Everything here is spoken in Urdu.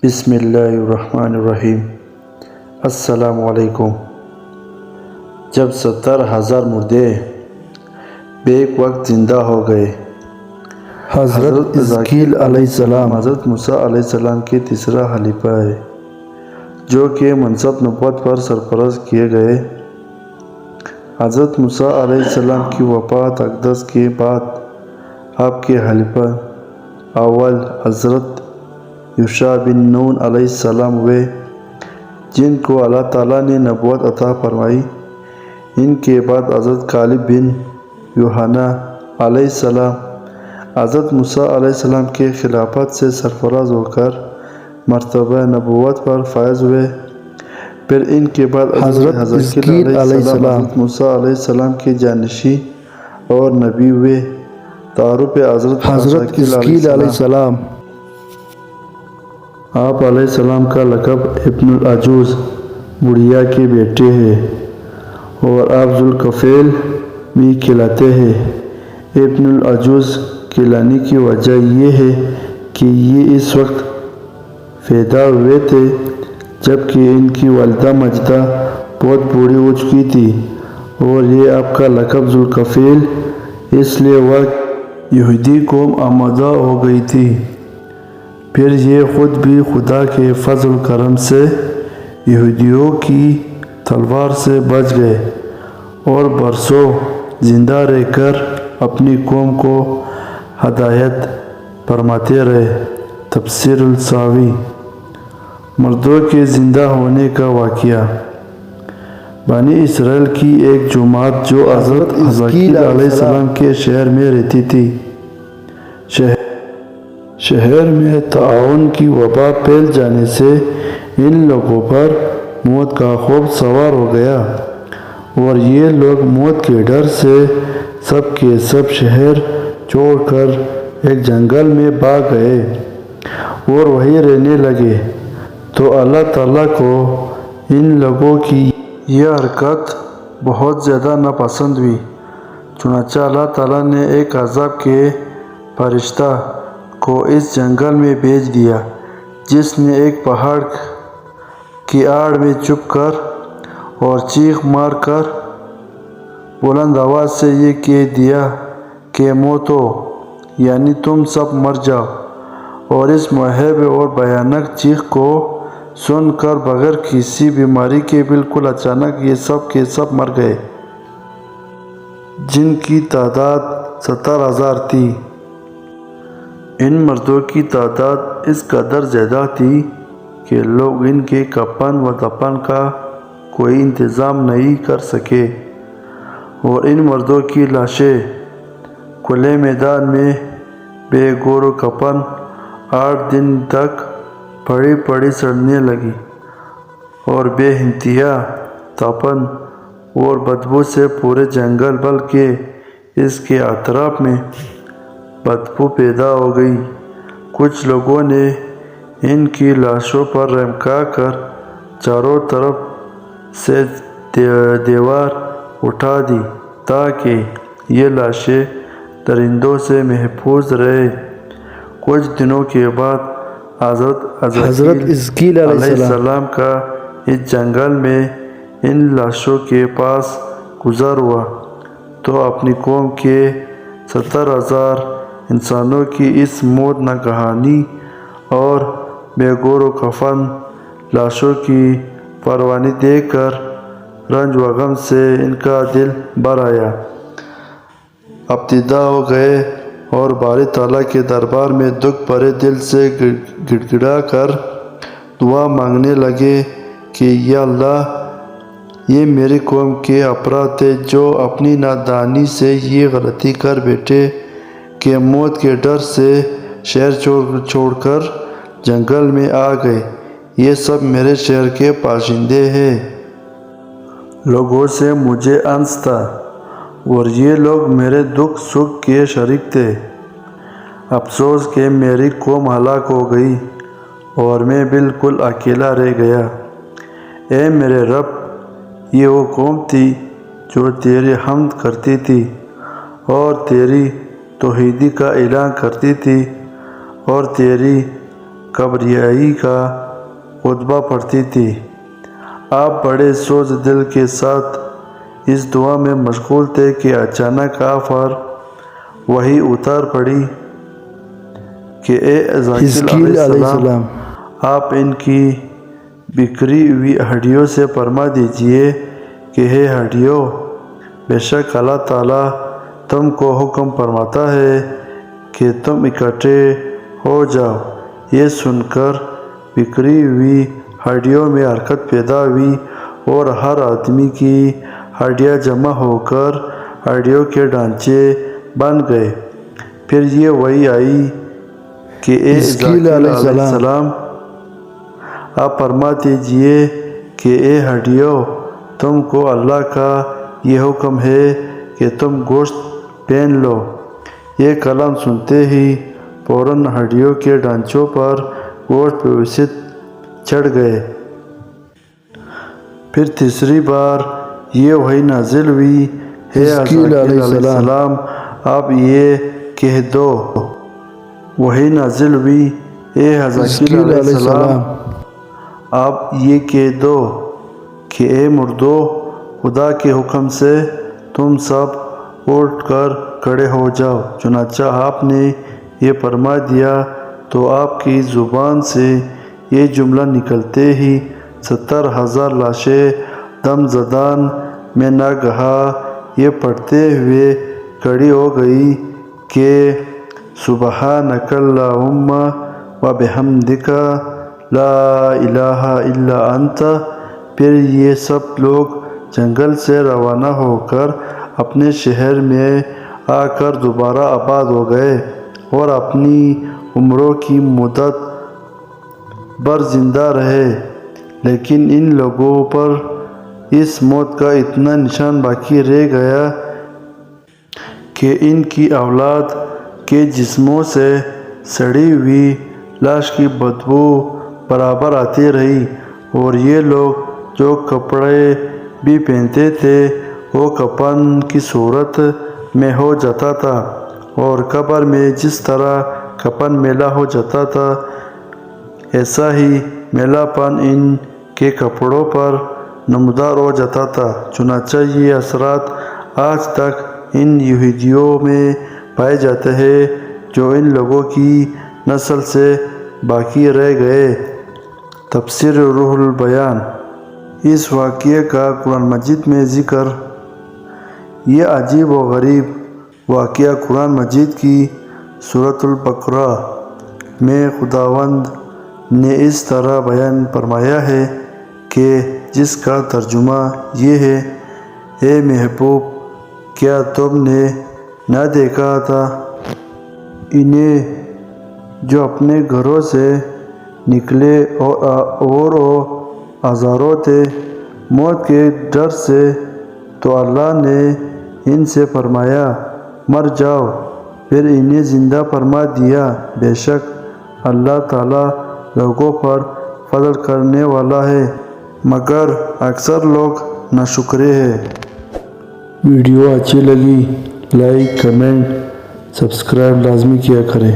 بسم اللہ الرحمن الرحیم۔ السلام علیکم۔ جب 70,000 مردے بیک وقت زندہ ہو گئے، حضرت حزقیل علیہ السلام حضرت موسیٰ علیہ السلام کے تیسرا خلیفہ ہے، جو کہ منصب نبوت پر سرفراز کیے گئے۔ حضرت موسیٰ علیہ السلام کی وفات اقدس کے بعد آپ کے خلیفہ اول حضرت یوشع بن نون علیہ السلام ہوئے، جن کو اللہ تعالیٰ نے نبوت عطا فرمائی۔ ان کے بعد حضرت کالب بن یوحنا علیہ السلام حضرت موسیٰ علیہ السلام کے خلافت سے سرفراز ہو کر مرتبہ نبوت پر فائز ہوئے۔ پھر ان کے بعد حضرت حزقیل علیہ السلام حضرت موسیٰ علیہ السلام کے جانشین اور نبی ہوئے۔ تعارف حضرت حزقیل علیہ السلام۔ آپ علیہ السلام کا لقب ابن العجوز بڑھیا کے بیٹے ہے، اور آپ ذوالکفیل بھی کہلاتے ہیں۔ ابن العجوز کہلانے کی وجہ یہ ہے کہ یہ اس وقت پیدا ہوئے تھے جبکہ ان کی والدہ ماجدہ بہت بوڑھی ہو چکی تھی، اور یہ آپ کا لقب ذوالکفیل اس لیے ہوا یہودی قوم آمادہ ہو گئی تھی۔ پھر یہ خود بھی خدا کے فضل و کرم سے یہودیوں کی تلوار سے بچ گئے اور برسوں زندہ رہ کر اپنی قوم کو ہدایت فرماتے رہے۔ تفسیر الساوی۔ مردوں کے زندہ ہونے کا واقعہ۔ بنی اسرائیل کی ایک جماعت جو حضرت حزقیل علیہ السلام کے شہر میں رہتی تھی، شہر میں طاعون کی وبا پھیل جانے سے ان لوگوں پر موت کا خوف سوار ہو گیا، اور یہ لوگ موت کے ڈر سے سب کے سب شہر چھوڑ کر ایک جنگل میں بھاگ گئے اور وہیں رہنے لگے۔ تو اللہ تعالیٰ کو ان لوگوں کی یہ حرکت بہت زیادہ ناپسند ہوئی، چنانچہ اللہ تعالیٰ نے ایک عذاب کے فرشتہ کو اس جنگل میں بھیج دیا، جس نے ایک پہاڑ کی آڑ میں چھپ کر اور چیخ مار کر بلند آواز سے یہ کہہ دیا کہ موتو، یعنی تم سب مر جاؤ۔ اور اس محب اور بھیانک چیخ کو سن کر بغیر کسی بیماری کے بالکل اچانک یہ سب کے سب مر گئے، جن کی تعداد 70,000 تھی۔ ان مردوں کی تعداد اس قدر زیادہ تھی کہ لوگ ان کے کفن و دفن کا کوئی انتظام نہیں کر سکے، اور ان مردوں کی لاشیں کھلے میدان میں بے گور و کفن 8 دن تک پڑی پڑی سڑنے لگی، اور بے انتہا تپن اور بدبو سے پورے جنگل بلکہ اس کے اطراف میں بدبو پیدا ہو گئی۔ کچھ لوگوں نے ان کی لاشوں پر رحم کھا کر چاروں طرف سے دیوار اٹھا دی تاکہ یہ لاشیں درندوں سے محفوظ رہیں۔ کچھ دنوں کے بعد حضرت حزقیل علیہ السلام کا اس جنگل میں ان لاشوں کے پاس گزر ہوا تو اپنی قوم کے 70,000 انسانوں کی اس موت ناگہانی اور بے گور و کفن لاشوں کی پروانی دیکھ کر رنج و غم سے ان کا دل بھر آیا، ابتدا ہو گئے اور باری تعالیٰ کے دربار میں دکھ بھرے دل سے گڑ گڑا کر دعا مانگنے لگے کہ یا اللہ، یہ میری قوم کے افراد تھے جو اپنی نادانی سے یہ غلطی کر بیٹھے کہ موت کے ڈر سے شہر چھوڑ کر جنگل میں آ گئے۔ یہ سب میرے شہر کے باشندے ہیں، لوگوں سے مجھے انس تھا، اور یہ لوگ میرے دکھ سکھ کے شریک تھے۔ افسوس کہ میری قوم ہلاک ہو گئی اور میں بالکل اکیلا رہ گیا۔ اے میرے رب، یہ وہ قوم تھی جو تیری حمد کرتی تھی اور تیری توحیدی کا اعلان کرتی تھی اور تیری کبریائی کا خطبہ پڑھتی تھی۔ آپ بڑے سوز دل کے ساتھ اس دعا میں مشغول تھے کہ اچانک آپ پر وحی اتار پڑی کہ اے حزقیل علیہ السلام، آپ ان کی بکھری ہوئی ہڈیوں سے فرما دیجئے کہ ہے ہڈیوں، بے شک اللہ تعالیٰ تم کو حکم فرماتا ہے کہ تم اکٹھے ہو جاؤ۔ یہ سن کر بکھری ہوئی ہڈیوں میں حرکت پیدا ہوئی اور ہر آدمی کی ہڈیاں جمع ہو کر ہڈیوں کے ڈھانچے بن گئے۔ پھر یہ وحی آئی کہ اے حزقیل علیہ السلام، آپ فرما دیجئے کہ اے ہڈیوں، تم کو اللہ کا یہ حکم ہے کہ تم گوشت پہن لو۔ یہ کلام سنتے ہی فوراً ہڈیوں کے ڈھانچوں پر گوشت بوسیط چڑھ گئے۔ پھر تیسری بار یہ وحی نازل ہوئی، ہے حزقیل علیہ السلام، آپ یہ کہہ دو۔ وحی نازل ہوئی، اے حزقیل علیہ السلام، آپ یہ کہہ دو کہ اے مردو، خدا کے حکم سے تم سب اٹھ کر کھڑے ہو جاؤ۔ چنانچہ آپ نے یہ فرما دیا تو آپ کی زبان سے یہ جملہ نکلتے ہی 70,000 لاشیں دم زدان میں ناگہاں یہ پڑھتے ہوئے کھڑی ہو گئی کہ سبحانک اللہم و بحمدک لا الہ الا انت۔ پھر یہ سب لوگ جنگل سے روانہ ہو کر اپنے شہر میں آ کر دوبارہ آباد ہو گئے اور اپنی عمروں کی مدت بھر زندہ رہے۔ لیکن ان لوگوں پر اس موت کا اتنا نشان باقی رہ گیا کہ ان کی اولاد کے جسموں سے سڑی ہوئی لاش کی بدبو برابر آتی رہی، اور یہ لوگ جو کپڑے بھی پہنتے تھے وہ کفن کی صورت میں ہو جاتا تھا، اور قبر میں جس طرح کفن میلا ہو جاتا تھا ایسا ہی میلا پن ان کے کپڑوں پر نمودار ہو جاتا تھا۔ چنانچہ یہ اثرات آج تک ان یہودیوں میں پائے جاتے ہیں جو ان لوگوں کی نسل سے باقی رہ گئے۔ تفسیر روح البیان۔ اس واقعے کا قرآن مجید میں ذکر۔ یہ عجیب و غریب واقعہ قرآن مجید کی سورۃ البقرہ میں خداوند نے اس طرح بیان فرمایا ہے کہ جس کا ترجمہ یہ ہے، اے محبوب، کیا تم نے نہ دیکھا تھا انہیں جو اپنے گھروں سے نکلے اور آزاروں تھے موت کے ڈر سے، تو اللہ نے ان سے فرمایا مر جاؤ، پھر انہیں زندہ فرما دیا۔ بے شک اللہ تعالیٰ لوگوں پر فضل کرنے والا ہے، مگر اکثر لوگ ناشکرے ہیں۔ ویڈیو اچھی لگی لائک، کمنٹ، سبسکرائب لازمی کیا کریں۔